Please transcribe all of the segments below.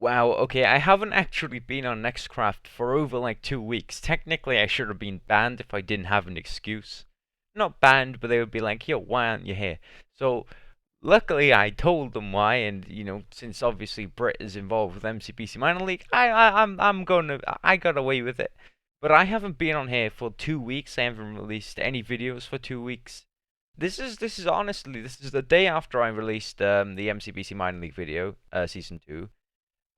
Wow, okay, I haven't actually been on NexCraft for over like 2 weeks. Technically, I should have been banned if I didn't have an excuse. Not banned, but they would be like, yo, why aren't you here? So, luckily, I told them why, and since obviously Brit is involved with MCBC Minor League, I got away with it. But I haven't been on here for 2 weeks. I haven't released any videos for 2 weeks. This is the day after I released the MCBC Minor League video, season 2.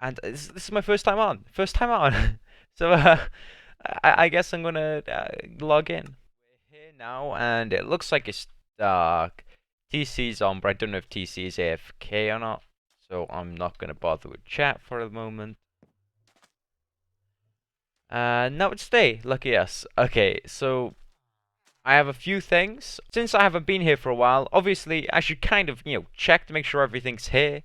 And this is my first time on. First time on. So I guess I'm gonna log in. We're here now, and it looks like it's dark. TC's on, but I don't know if TC is AFK or not. So I'm not gonna bother with chat for the moment. Now it's day. Lucky us. Okay, so I have a few things. Since I haven't been here for a while, obviously I should kind of check to make sure everything's here.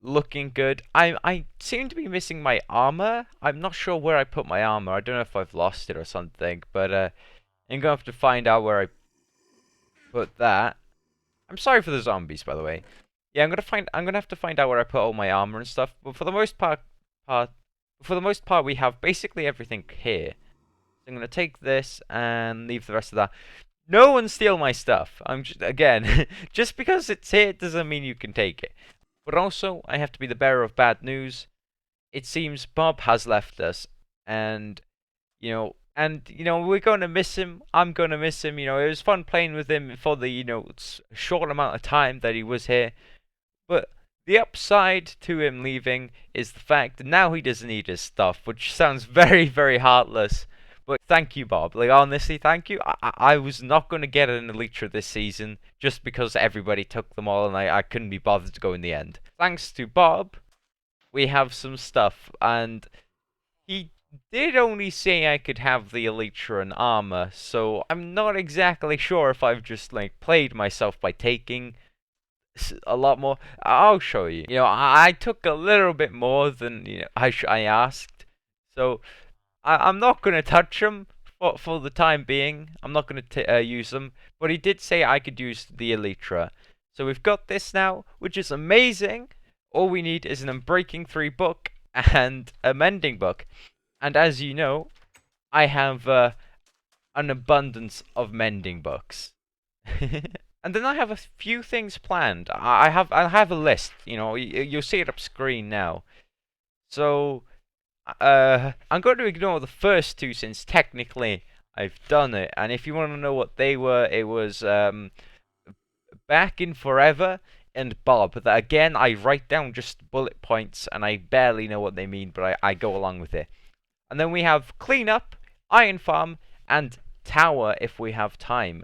Looking good. I seem to be missing my armor. I'm not sure where I put my armor. I don't know if I've lost it or something, but I'm gonna have to find out where I put that. I'm sorry for the zombies, by the way. Yeah, I'm gonna have to find out where I put all my armor and stuff. But for the most part, we have basically everything here. So I'm gonna take this and leave the rest of that. No one steal my stuff. I'm just, again, just because it's here doesn't mean you can take it. But also, I have to be the bearer of bad news. It seems Bob has left us, and we're going to miss him. I'm going to miss him. It was fun playing with him for the short amount of time that he was here. But the upside to him leaving is the fact that now he doesn't need his stuff, which sounds very, very heartless. But thank you, Bob. Like, honestly, thank you. I was not going to get an Elytra this season just because everybody took them all and I couldn't be bothered to go in the end. Thanks to Bob, we have some stuff. And he did only say I could have the Elytra and armor, so I'm not exactly sure if I've just, played myself by taking a lot more. I'll show you. I took a little bit more than, I asked. So I'm not going to touch them for the time being. I'm not going to use them. But he did say I could use the Elytra. So we've got this now, which is amazing. All we need is an Unbreaking 3 book and a Mending book. And as you know, I have an abundance of Mending books. And then I have a few things planned. I have a list. You'll see it up screen now. So I'm going to ignore the first two since technically I've done it. And if you want to know what they were, it was Back in Forever and Bob. That again, I write down just bullet points and I barely know what they mean, but I go along with it. And then we have Cleanup, Iron Farm, and Tower if we have time.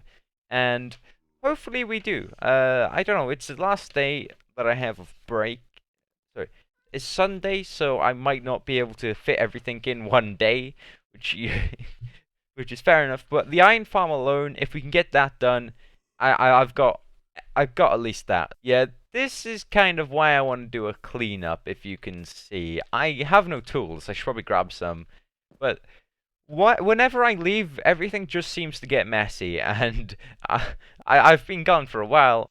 And hopefully we do. I don't know, it's the last day that I have of break. Sorry. It's Sunday, so I might not be able to fit everything in one day, which is fair enough. But the Iron Farm alone, if we can get that done, I've got at least that. Yeah, this is kind of why I want to do a cleanup. If you can see, I have no tools. I should probably grab some, but whenever I leave, everything just seems to get messy, and I've been gone for a while.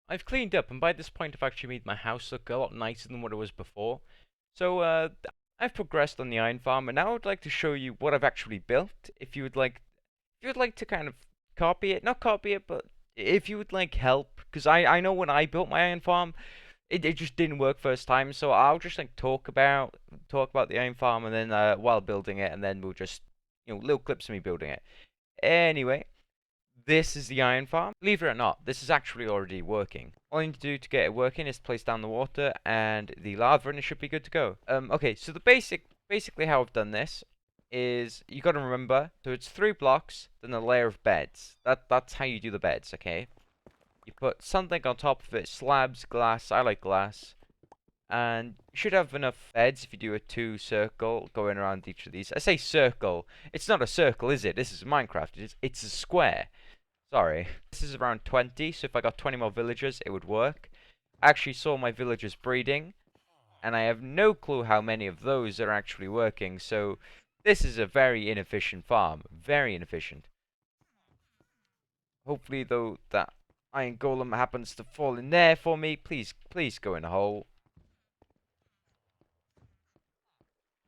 I've cleaned up, and by this point I've actually made my house look a lot nicer than what it was before. So, I've progressed on the iron farm, and now I'd like to show you what I've actually built. If you would like to kind of copy it, not copy it, but if you would like help, because I know when I built my iron farm, it just didn't work first time. So I'll just like talk about the iron farm, and then while building it, and then we'll just little clips of me building it. Anyway, this is the iron farm. Believe it or not, this is actually already working. All you need to do to get it working is place down the water and the lava, and it should be good to go. Okay, so basically how I've done this is you got to remember. So it's 3 blocks, then a layer of beds. That's how you do the beds. Okay, you put something on top of it, slabs, glass. I like glass. And you should have enough beds if you do a 2 circle going around each of these. I say circle. It's not a circle, is it? This is Minecraft. It's a square. Sorry. This is around 20, so if I got 20 more villagers, it would work. I actually saw my villagers breeding, and I have no clue how many of those are actually working, so this is a very inefficient farm. Very inefficient. Hopefully, though, that iron golem happens to fall in there for me. Please, please go in a hole.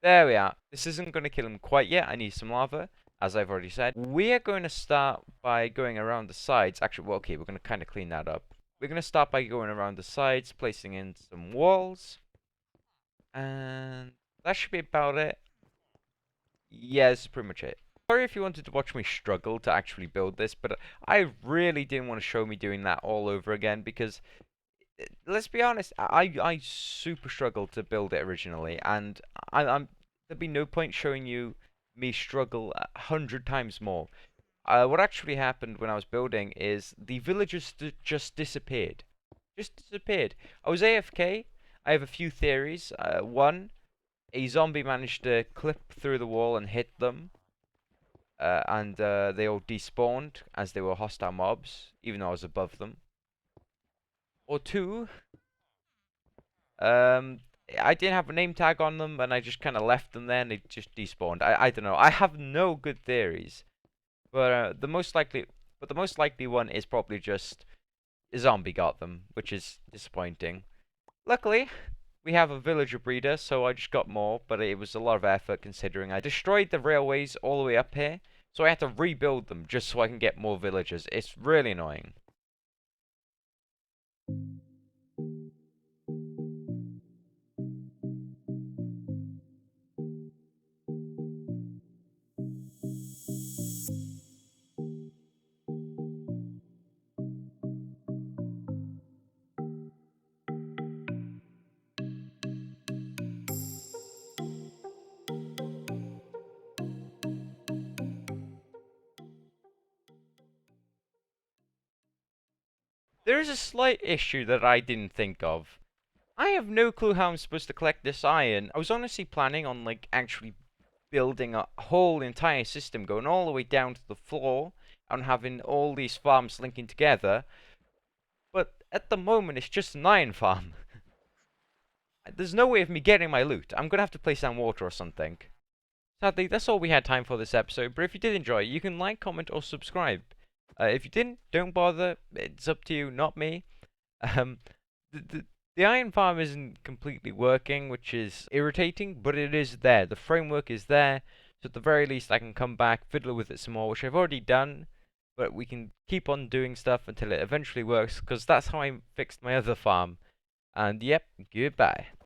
There we are. This isn't going to kill him quite yet. I need some lava, as I've already said. We are going to start by going around the sides. Actually, well, okay, we're going to kind of clean that up. We're going to start by going around the sides, placing in some walls. And that should be about it. Yeah, this is pretty much it. Sorry if you wanted to watch me struggle to actually build this, but I really didn't want to show me doing that all over again because let's be honest, I super struggled to build it originally, and there'd be no point showing you me struggle 100 times more. What actually happened when I was building is the villagers just disappeared. Just disappeared. I was AFK. I have a few theories. One, a zombie managed to clip through the wall and hit them, and they all despawned as they were hostile mobs, even though I was above them. Or two, I didn't have a name tag on them, and I just kind of left them there, and they just despawned. I don't know. I have no good theories, but the most likely one is probably just a zombie got them, which is disappointing. Luckily, we have a villager breeder, so I just got more, but it was a lot of effort considering I destroyed the railways all the way up here, so I had to rebuild them just so I can get more villagers. It's really annoying. There is a slight issue that I didn't think of. I have no clue how I'm supposed to collect this iron. I was honestly planning on like actually building a whole entire system going all the way down to the floor and having all these farms linking together. But at the moment it's just an iron farm. There's no way of me getting my loot. I'm gonna have to place down water or something. Sadly, that's all we had time for this episode, but if you did enjoy, you can like, comment, or subscribe. If you didn't, don't bother. It's up to you, not me. Um, the iron farm isn't completely working, which is irritating, but it is there. The framework is there, so at the very least I can come back, fiddle with it some more, which I've already done, but we can keep on doing stuff until it eventually works, because that's how I fixed my other farm. And yep, goodbye.